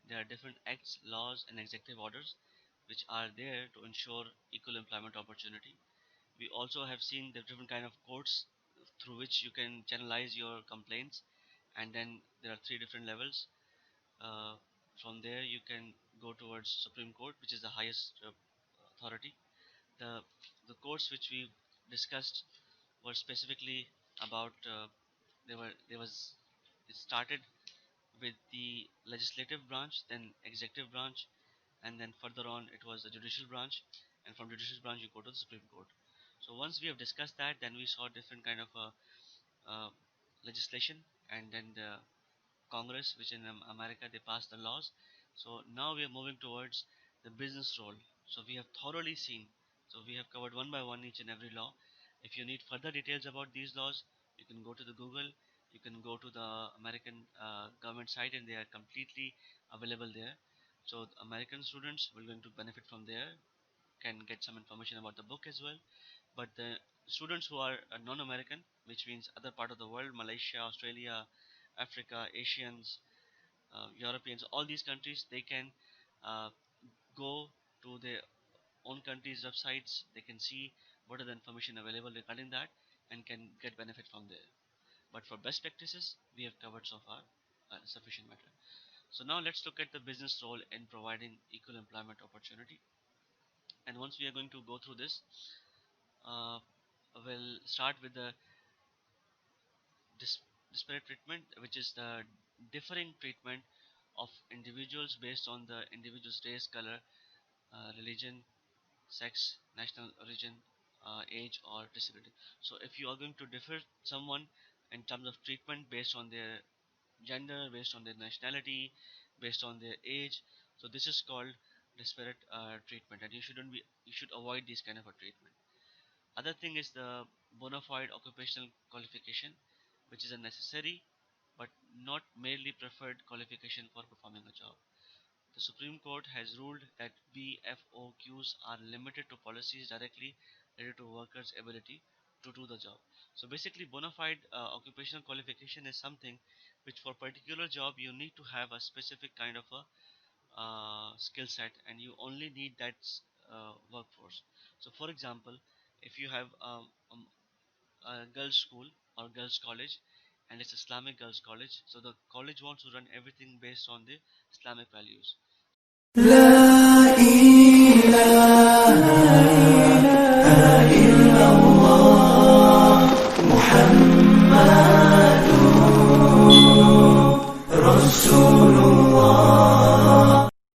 there are different acts, laws, and executive orders which are there to ensure equal employment opportunity. We also have seen the different kind of courts through which you can channelize your complaints, and then there are three different levels. Uh, from there, you can go towards Supreme Court, which is the highest authority. The the courts which we discussed were specifically about there was it started with the legislative branch, then executive branch, and then further on it was the judicial branch, and from judicial branch you go to the Supreme Court. So once we have discussed that, then we saw different kind of uh, legislation, and then the Congress, which in America they passed the laws. So now we are moving towards the business role. So we have thoroughly seen. So we have covered one by one each and every law. If you need further details about these laws, you can go to the Google. You can go to the American government site, and they are completely available there. So American students will going to benefit from there. Can get some information about the book as well. But the students who are non-American, which means other part of the world, Malaysia, Australia, Africa, Asians, Europeans, all these countries, they can uh, go to their own countries' websites. They can see what are the information available regarding that and can get benefit from there. But for best practices, we have covered so far sufficient matter. So now let's look at the business role in providing equal employment opportunity. And once we are going to go through this, uh, we'll start with the dis- disparate treatment, which is the differing treatment of individuals based on the individual's race, color, religion, sex, national origin, age, or disability. So, if you are going to differ someone in terms of treatment based on their gender, based on their nationality, based on their age, so this is called disparate treatment, and you should avoid this kind of a treatment. Other thing is the bona fide occupational qualification, which is a necessary but not merely preferred qualification for performing a job. The Supreme Court has ruled that BFOQs are limited to policies directly related to workers' ability to do the job. So basically, bona fide occupational qualification is something which, for particular job, you need to have a specific kind of a skill set, and you only need that workforce. So, for example, if you have a girls' school or girls' college, and it's Islamic girls' college, so the college wants to run everything based on the Islamic values. لا إله إلا